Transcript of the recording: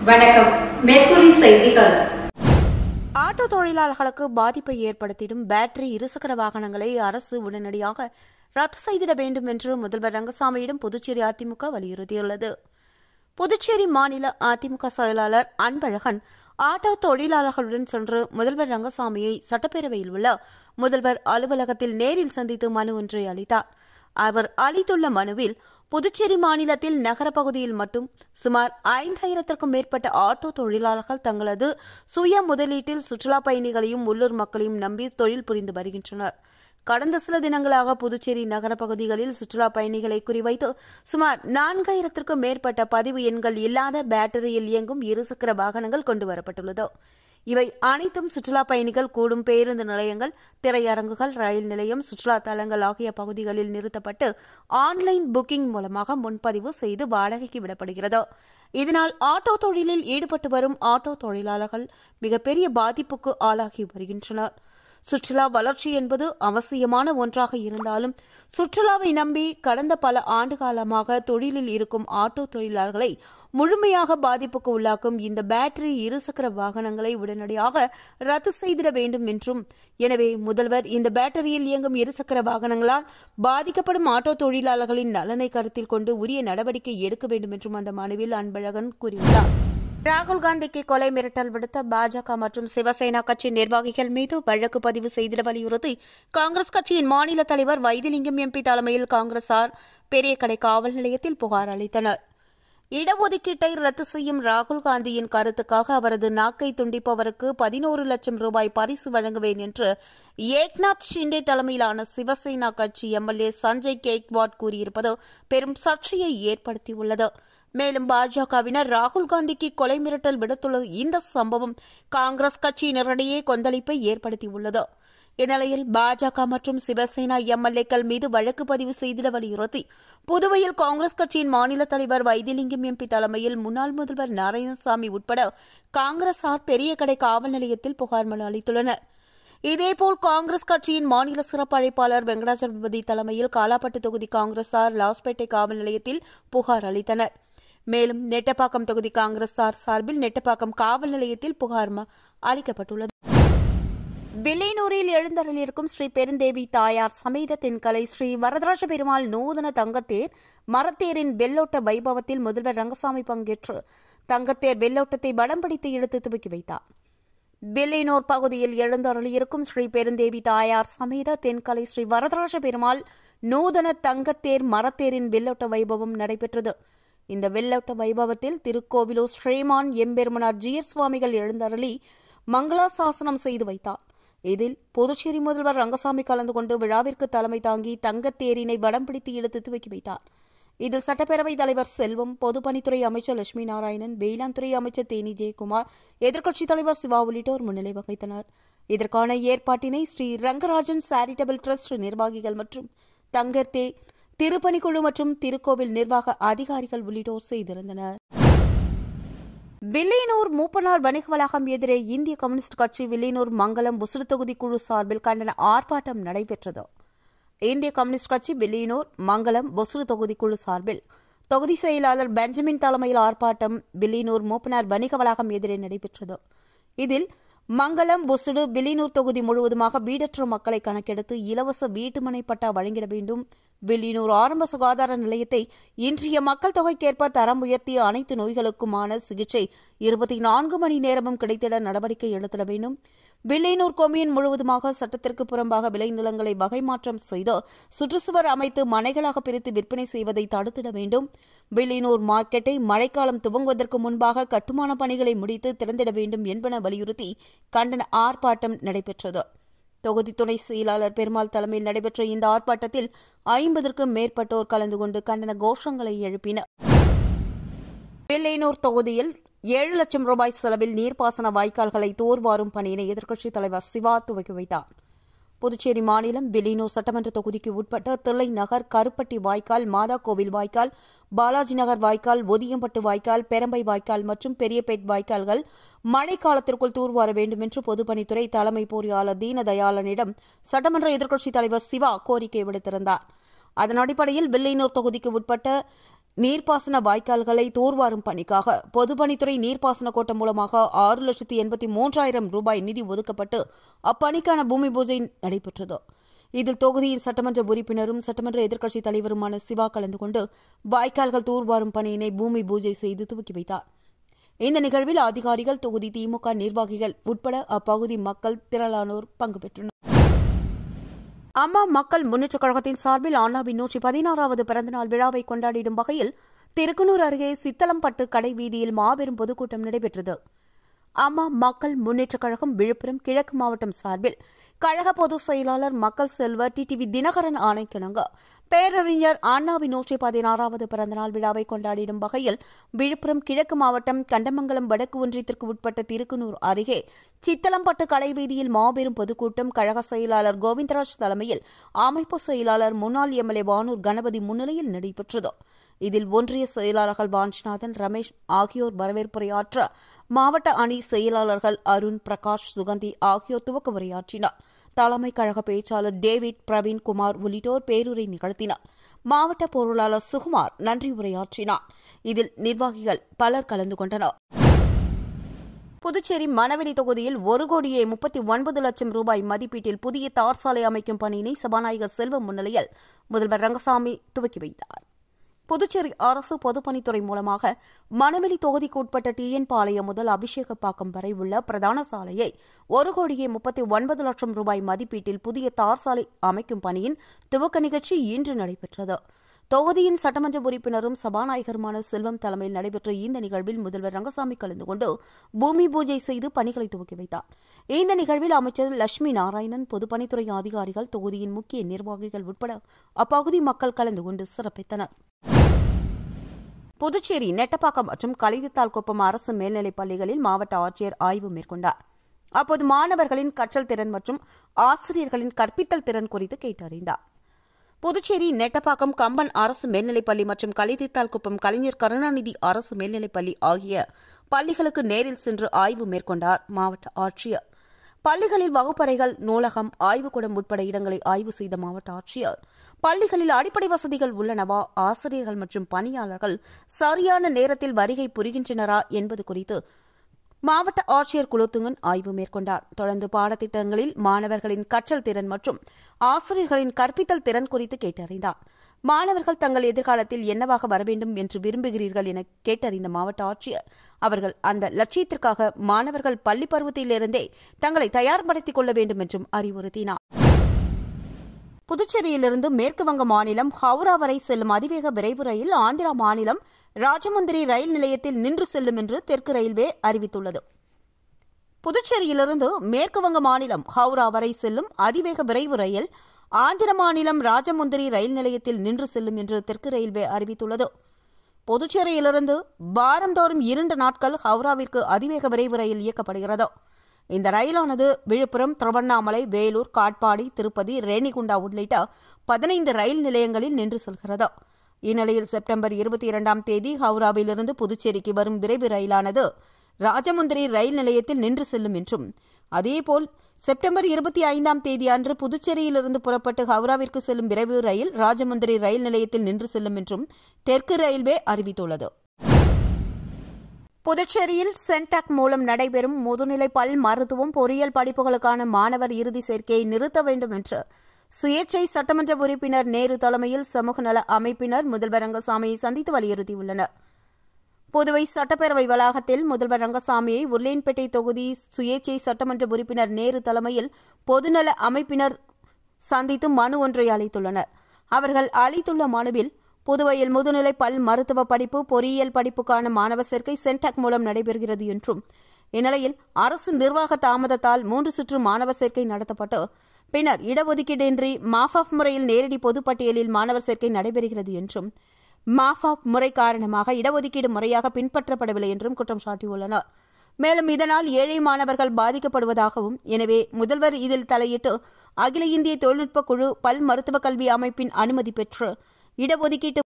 வணக்கம். மேற்குறி செய்திகள். ஆட்டோ தொழிலாளர்களுக்கு பாதிப்பை ஏற்படுத்திடும் பேட்டரி இருசக்கர வாகனங்களை அரசு உடனடியாக ரத்து செய்திட வேண்டும் என்று முதல்வர் ரங்கசாமியிடம் புதுச்சேரி அதிமுக வலியுறுத்தியுள்ளது. புதுச்சேரி மாநில அதிமுக செயலாளர் அன்பழகன் ஆட்டோ தொழிலாளர்களுடன் சென்று முதல்வர் ரங்கசாமியை சட்டப்பேரவையில் உள்ள முதல்வர் அலுவலகத்தில் நேரில் சந்தித்து மனு ஒன்றை அளித்தார். அவர் அளித்துள்ள மனுவில் புதுச்சேரி மாநிலத்தில் நகர பகுதியில் மட்டும் சுமார் 5000க்கும் மேற்பட்ட ஆட்டோ தொழிலாளர்கள் தங்களது சுய முதலீட்டில் சுற்றுலா பயணிகளையும் உள்ளூர் மக்களையும் நம்பி தொழில் புரிந்து வருகின்றனர். கடந்த சில தினங்களாக புதுச்சேரி நகர பகுதிகளில் சுற்றுலா பயணிகளை குறிவைத்து சுமார் 4000க்கும் மேற்பட்ட பதிவு எண்கள் இல்லாத பேட்டரியில் இயங்கும் இருசக்கர வாகனங்கள் கொண்டுவரப்பட்டுள்ளது. இவை அனைத்தும் சுற்றுலா பயணிகள் கூடும் பேருந்து நிலையங்கள், திரையரங்குகள், ரயில் நிலையம், சுற்றுலா தலங்கள் ஆகிய பகுதிகளில் நிறுத்தப்பட்டு ஆன்லைன் புக்கிங் மூலமாக முன்பதிவு செய்து வாடகைக்கு விடப்படுகிறது. இதனால் ஆட்டோ தொழிலில் ஈடுபட்டு வரும் ஆட்டோ தொழிலாளர்கள் மிகப்பெரிய பாதிப்புக்கு ஆளாகி வருகின்றனர். சுற்றுலா வளர்ச்சி என்பது அவசியமான ஒன்றாக இருந்தாலும் சுற்றுலாவை நம்பி கடந்த பல ஆண்டு காலமாக தொழிலில் இருக்கும் ஆட்டோ தொழிலாளர்களை முழுமையாக பாதிப்புக்கு உள்ளாக்கும் இந்த பேட்டரி இருசக்கர வாகனங்களை உடனடியாக ரத்து செய்திட வேண்டும் என்றும், எனவே முதல்வர் இந்த பேட்டரியில் இயங்கும் இருசக்கர வாகனங்களால் பாதிக்கப்படும் ஆட்டோ தொழிலாளர்களின் நலனை கருத்தில் கொண்டு உரிய நடவடிக்கை எடுக்க வேண்டும் என்றும் அந்த மனுவில் அன்பழகன் கூறியுள்ளார். ராகுல் காந்திக்கு கொலை மிரட்டல் விடுத்த பாஜக மற்றும் சிவசேனா கட்சி நிர்வாகிகள் மீது வழக்கு பதிவு செய்திட வலியுறுத்தி காங்கிரஸ் கட்சியின் மாநில தலைவர் வைத்திலிங்கம் எம்பி தலைமையில் காங்கிரசார் பெரியகடை காவல் நிலையத்தில் புகார் அளித்தனர். இடஒதுக்கீட்டை ரத்து செய்யும் ராகுல் காந்தியின் கருத்துக்காக அவரது நாக்கை துண்டிப்பவருக்கு 11 லட்சம் ரூபாய் பரிசு வழங்குவேன் என்று ஏக்நாத் ஷிண்டே தலைமையிலான சிவசேனா கட்சி எம்எல்ஏ சஞ்சய் கேக்வாட் கூறியிருப்பது பெரும் சர்ச்சையை ஏற்படுத்தியுள்ளது. மேலும் பாஜகவினர் ராகுல் காந்திக்கு கொலை மிரட்டல் விடுத்துள்ள இந்த சம்பவம் காங்கிரஸ் கட்சியினரிடையே கொந்தளிப்பை ஏற்படுத்தியுள்ளது. இந்நிலையில் பாஜக மற்றும் சிவசேனா எம்எல்ஏக்கள் மீது வழக்கு பதிவு செய்திட வலியுறுத்தி புதுவையில் காங்கிரஸ் கட்சியின் மாநில தலைவர் வைத்திலிங்கம் எம்பி தலைமையில் முன்னாள் முதல்வர் நாராயணசாமி உட்பட காங்கிரசார் பெரியகடை காவல் நிலையத்தில் புகார் மனு அளித்துள்ளனர். இதேபோல் காங்கிரஸ் கட்சியின் மாநில சிறப்பு அழைப்பாளர் வெங்கடாஜலபதி தலைமையில் காலாப்பட்டு தொகுதி காங்கிரசார் லாஸ்பேட்டை காவல் நிலையத்தில் புகார் அளித்தனர். மேலும் நெட்டப்பாக்கம் தொகுதி காங்கிரசார் சார்பில் நெட்டப்பாக்கம் காவல் நிலையத்தில் புகார் அளிக்கப்பட்டுள்ளது. வில்லியனூரில் எழுந்தருளியிருக்கும் ஸ்ரீ பெருந்தேவி தாயார் சமேத தென்கலை ஸ்ரீ வரதராஜ பெருமாள் நூதன தங்கத்தேர் மரத்தேரின் வெள்ளோட்ட வைபவத்தில் முதல்வர் ரங்கசாமி பங்கேற்று தங்கத்தேர் வெள்ளோட்டத்தை வடம் பிடித்து இழுத்து துவக்கி வைத்தார். வில்லியனூர் பகுதியில் எழுந்தருளியிருக்கும் ஸ்ரீ பெருந்தேவி தாயார் சமேத தென்கலை ஸ்ரீ வரதராஜ பெருமாள் நூதன தங்கத்தேர் மரத்தேரின் வெள்ளோட்ட வைபவம் நடைபெற்றது. இந்த வெள்ளோட்ட வைபவத்தில் திருக்கோவிலூர் ஸ்ரீமான் எம்பெருமனார் ஜீயர் சுவாமிகள் எழுந்தருளி மங்களாசாசனம் செய்து வைத்தார். இதில் புதுச்சேரி முதல்வர் ரங்கசாமி கலந்து கொண்டு விழாவிற்கு தலைமை தாங்கி தங்கத்தேரினை வடம் பிடித்து இழுத்து துவக்கி வைத்தார். இதில் சட்டப்பேரவைத் தலைவர் செல்வம், பொதுப்பணித்துறை அமைச்சர் லட்சுமி நாராயணன், வேளாண்துறை அமைச்சர் தேனி ஜெயக்குமார், எதிர்க்கட்சித் தலைவர் சிவா உள்ளிட்டோர் முன்னிலை வகித்தனர். இதற்கான ஏற்பாட்டினை ஸ்ரீ ரங்கராஜன் சேரிட்டபிள் டிரஸ்ட் நிர்வாகிகள் மற்றும் தங்கத்தேர் திருப்பணிக்குழு மற்றும் திருக்கோவில் நிர்வாக அதிகாரிகள் உள்ளிட்டோர் செய்திருந்தனர். வில்லியனூர் மூப்பனார் வணிக வளாகம் எதிரே இந்திய கம்யூனிஸ்ட் கட்சி வில்லியனூர் மங்கலம் ஒசூர் தொகுதி குழு சார்பில் கண்டன ஆர்ப்பாட்டம் நடைபெற்றது. இந்திய கம்யூனிஸ்ட் கட்சி வில்லியனூர் மங்கலம் ஒசூர் தொகுதி குழு சார்பில் தொகுதி செயலாளர் பெஞ்சமின் தலைமையில் ஆர்ப்பாட்டம் வில்லியனூர் மூப்பனார் வணிக வளாகம் எதிரே நடைபெற்றது. இதில் மங்கலம் ஒசூர் வில்லியனூர் தொகுதி முழுவதுமாக வீடற்ற மக்களை கணக்கெடுத்து இலவச வீட்டுமனை பட்டா வழங்கிட வேண்டும், வில்லியனூர் ஆரம்ப சுகாதார நிலையத்தை இன்றைய மக்கள் தொகைக்கேற்ப தரம் உயர்த்திய அனைத்து நோய்களுக்குமான சிகிச்சை 24 மணி நேரமும் கிடைத்திட நடவடிக்கை எடுத்திட வேண்டும், வில்லியனூர் கொம்யூன் முழுவதுமாக சட்டத்திற்கு புறம்பாக விளைநிலங்களை வகை மாற்றம் செய்து சுற்றுச்சுவர் அமைத்து மனைகளாக பிரித்து விற்பனை செய்வதை தடுத்திட வேண்டும், வில்லியனூர் மார்க்கெட்டை மழைக்காலம் துவங்குவதற்கு முன்பாக கட்டுமான பணிகளை முடித்து திறந்திட வேண்டும் என்பன வலியுறுத்தி கண்டன ஆர்ப்பாட்டம் நடைபெற்றது. தொகுதி துணை செயலாளர் பெருமாள் தலைமையில் நடைபெற்ற இந்த ஆர்ப்பாட்டத்தில் 50க்கும் மேற்பட்டோர் கலந்து கொண்டு கண்டன கோஷங்களை எழுப்பினர். வில்லியனூர் தொகுதியில் 7 லட்சம் ரூபாய் செலவில் நீர்ப்பாசன வாய்க்கால்களை தூர்வாரும் பணியினை எதிர்க்கட்சித் தலைவர் சிவா துவக்கி வைத்தார். புதுச்சேரி மாநிலம் வில்லியனூர் சட்டமன்ற தொகுதிக்கு உட்பட்ட தில்லை நகர், கருப்பட்டி வாய்க்கால், மாதா கோவில் வாய்க்கால், பாலாஜி நகர் வாய்க்கால், ஒதியம்பட்டு வாய்க்கால், பெரம்பை வாய்க்கால் மற்றும் பெரியபேட் வாய்க்கால்கள் மழைக்காலத்திற்குள் தூர்வார வேண்டும் என்று பொதுப்பணித்துறை தலைமை பொறியாளர் தீனதயாளனிடம் சட்டமன்ற எதிர்க்கட்சித் தலைவர் சிவா கோரிக்கை விடுத்திருந்தார். அதன் அடிப்படையில் வில்லியனூர் தொகுதிக்கு உட்பட்ட நீர்ப்பாசன வாய்க்கால்களை தூர்வாரும் பணிக்காக பொதுப்பணித்துறை நீர்ப்பாசன கோட்டம் மூலமாக 6,83,000 ரூபாய் நிதி ஒதுக்கப்பட்டு அப்பணிக்கான பூமி பூஜை நடைபெற்றது. இதில் தொகுதியின் சட்டமன்ற உறுப்பினரும் சட்டமன்ற எதிர்க்கட்சித் தலைவருமான சிவா கலந்து கொண்டு வாய்க்கால்கள் தூர்வாரும் பணியினை பூமி பூஜை செய்து துவக்கி வைத்தார். இந்த நிகழ்வில் அதிகாரிகள், தொகுதி திமுக நிர்வாகிகள் உட்பட அப்பகுதி மக்கள் திரளானோர் பங்கு பெற்றனர். அம்மா மக்கள் முன்னேற்றக் கழகத்தின் சார்பில் அண்ணாவின் 116வது பிறந்தநாள் விழாவை கொண்டாடிடும் வகையில் திருக்குனூர் அருகே சித்தலம்பட்டு கடை வீதியில் மாபெரும் பொதுக்கூட்டம் நடைபெற்றது. அம்மா மக்கள் முன்னேற்றக் கழகம் விழுப்புரம் கிழக்கு மாவட்டம் சார்பில் கழக பொதுச் செயலாளர் மக்கள் செல்வர் டிடிவி தினகரன் ஆணைக்கிணங்க பேரறிஞர் அண்ணாவின் 116வது பிறந்தநாள் விழாவை கொண்டாடிடும் வகையில் விழுப்புரம் கிழக்கு மாவட்டம் கண்டமங்கலம் வடக்கு ஒன்றியத்திற்கு உட்பட்ட திருக்குனூர் அருகே சித்தலம்பட்டு கடைவீதியில் மாபெரும் பொதுக்கூட்டம் கழக செயலாளர் கோவிந்தராஜ் தலைமையில் அமைப்பு செயலாளர் முன்னாள் எம்எல்ஏ வானூர் கணபதி முன்னிலையில் நடைபெற்றது. இதில் ஒன்றிய செயலாளர்கள் வாஞ்சிநாதன், ரமேஷ் ஆகியோர் வரவேற்புரையாற்ற மாவட்ட அணி செயலாளர்கள் அருண், பிரகாஷ், சுகந்தி ஆகியோர் துவக்க உரையாற்றினர். தலைமை கழக பேச்சாளர் டேவிட், பிரவீன் குமார் உள்ளிட்டோர் பேருரை நிகழ்த்தினர். மாவட்ட பொருளாளர் சுகுமார் நன்றி உரையாற்றினார். இதில் நிர்வாகிகள் பலர் கலந்து கொண்டனர். புதுச்சேரி மணவெளி தொகுதியில் 1,39,00,000 ரூபாய் மதிப்பீட்டில் புதிய தார் சாலை அமைக்கும் பணியினை சபாநாயகர் செல்வம் முன்னிலையில் முதல்வர் ரங்கசாமி துவக்கி வைத்தார். புதுச்சேரி அரசு பொதுப்பணித்துறை மூலமாக மணவெளி தொகுதிக்கு உட்பட்ட டிஎன் பாளையம் முதல் அபிஷேகப்பாக்கம் வரை உள்ள பிரதான சாலையை 1,39,00,000 ரூபாய் மதிப்பீட்டில் புதிய தார் சாலை அமைக்கும் பணியின் துவக்க நிகழ்ச்சி இன்று நடைபெற்றது. தொகுதியின் சட்டமன்ற உறுப்பினரும் சபாநாயகருமான செல்வம் தலைமையில் நடைபெற்ற இந்த நிகழ்வில் முதல்வர் ரங்கசாமி கலந்து கொண்டு பூமி பூஜை செய்து பணிகளை துவக்கி வைத்தார். இந்த நிகழ்வில் அமைச்சர் லட்சுமி நாராயணன், பொதுப்பணித்துறை அதிகாரிகள், தொகுதியின் முக்கிய நிர்வாகிகள் உட்பட அப்பகுதி மக்கள் கலந்து கொண்டு சிறப்பித்தனர். புதுச்சேரி நெட்டப்பாக்கம் மற்றும் கலிதித்தால்குப்பம் அரசு மேல்நிலைப் பள்ளிகளில் மாவட்ட ஆட்சியர் ஆய்வு மேற்கொண்டார். அப்போது மாணவர்களின் கற்றல் திறன் மற்றும் ஆசிரியர்களின் கற்பித்தல் திறன் குறித்து கேட்டறிந்தார். புதுச்சேரி நெட்டப்பாக்கம் கம்பன் அரசு மேல்நிலைப்பள்ளி மற்றும் கலிதித்தால்குப்பம் கலைஞர் கருணாநிதி அரசு மேல்நிலைப்பள்ளி ஆகிய பள்ளிகளுக்கு நேரில் சென்று ஆய்வு மேற்கொண்டார் மாவட்ட ஆட்சியர். பள்ளிகளில் வகுப்பறைகள், நூலகம், ஆய்வுக்கூடம் உட்பட இடங்களை ஆய்வு செய்த மாவட்ட ஆட்சியர் பள்ளிகளில் அடிப்படை வசதிகள் உள்ளனவா, ஆசிரியர்கள் மற்றும் பணியாளர்கள் சரியான நேரத்தில் வருகை புரிகின்றனரா என்பது குறித்து மாவட்ட ஆட்சியர் குலோத்துங்கன் ஆய்வு மேற்கொண்டார். தொடர்ந்து பாடத்திட்டங்களில் மாணவர்களின் கற்றல் திறன் மற்றும் ஆசிரியர்களின் கற்பித்தல் திறன் குறித்து கேட்டறிந்தார். மாணவர்கள் தங்கள் எதிர்காலத்தில் என்னவாக வர வேண்டும் என்று விரும்புகிறீர்கள் என கேட்டறிந்த மாவட்ட ஆட்சியர் அவர்கள் அந்த லட்சியத்திற்காக மாணவர்கள் பள்ளி பருவத்திலிருந்தே தங்களை தயார்படுத்திக் கொள்ள வேண்டும் என்றும் அறிவுறுத்தினார். புதுச்சேரியிலிருந்து மேற்குவங்க மாநிலம் ஹவுரா வரை செல்லும் அதிவேக விரைவு ரயில் ஆந்திரா மாநிலம் ராஜமுந்திரி ரயில் நிலையத்தில் நின்று செல்லும் என்று தெற்கு ரயில்வே அறிவித்துள்ளது. புதுச்சேரியிலிருந்து மேற்குவங்க மாநிலம் ஹவுரா வரை செல்லும் அதிவேக விரைவு ரயில் ஆந்திர மாநிலம் ராஜமுந்திரி ரயில் நிலையத்தில் நின்று செல்லும் என்று தெற்கு ரயில்வே அறிவித்துள்ளது. புதுச்சேரியிலிருந்து வாரந்தோறும் 2 நாட்கள் ஹவுராவிற்கு அதிவேக விரைவு ரயில் இயக்கப்படுகிறது. இந்த ரயிலானது விழுப்புரம், திருவண்ணாமலை, வேலூர், காட்பாடி, திருப்பதி, ரேணிகுண்டா உள்ளிட்ட 15 ரயில் நிலையங்களில் நின்று செல்கிறது. இந்நிலையில் செப்டம்பர் 22ஆம் தேதி ஹவுராவிலிருந்து புதுச்சேரிக்கு வரும் விரைவு ரயிலானது ராஜமுந்திரி ரயில் நிலையத்தில் நின்று செல்லும் என்றும், அதேபோல் செப்டம்பர் 25ஆம் தேதி அன்று புதுச்சேரியிலிருந்து புறப்பட்டு ஹவுராவிற்கு செல்லும் விரைவு ரயில் ராஜமுந்திரி ரயில் நிலையத்தில் நின்று செல்லும் என்றும் தெற்கு ரயில்வே அறிவித்துள்ளது. புதுச்சேரியில் சென்டாக் மூலம் நடைபெறும் முதுநிலை பல் மருத்துவம், பொறியியல் படிப்புகளுக்கான மாணவர் இறுதி சேர்க்கையை நிறுத்த வேண்டும் என்று சுயேட்சை சட்டமன்ற உறுப்பினர் நேரு தலைமையில் சமூக நல அமைப்பினர் முதல்வர் ரங்கசாமியை சந்தித்து வலியுறுத்தியுள்ளனர். புதுவை சட்டப்பேரவை வளாகத்தில் முதல்வர் ரங்கசாமியை உருளையன்பேட்டை தொகுதி சுயேட்சை சட்டமன்ற உறுப்பினர் நேரு தலைமையில் பொதுநல அமைப்பினர் சந்தித்து மனு ஒன்றை அளித்துள்ளனர். அவர்கள் அளித்துள்ள மனுவில் புதுவையில் முதுநிலை பல் மருத்துவ படிப்பு, பொறியியல் படிப்புக்கான மாணவர் சேர்க்கை சென்டாக் மூலம் நடைபெறுகிறது என்றும், இந்நிலையில் அரசு நிர்வாக தாமதத்தால் 3 சுற்று மாணவர் சேர்க்கை நடத்தப்பட்டு பின்னர் இடஒதுக்கீடின்றி மாஃபாப் முறையில் நேரடி பொதுப்பட்டியலில் மாணவர் சேர்க்கை நடைபெறுகிறது என்றும், மாஃபாப் முறை காரணமாக இடஒதுக்கீடு முறையாக பின்பற்றப்படவில்லை என்றும் குற்றம் சாட்டியுள்ளனர். மேலும் இதனால் ஏழை மாணவர்கள் பாதிக்கப்படுவதாகவும், எனவே முதல்வர் இதில் தலையிட்டு அகில இந்திய தொழில்நுட்ப குழு பல் மருத்துவக் கல்வி அமைப்பின் அனுமதி பெற்று இடஒதுக்கீட்டு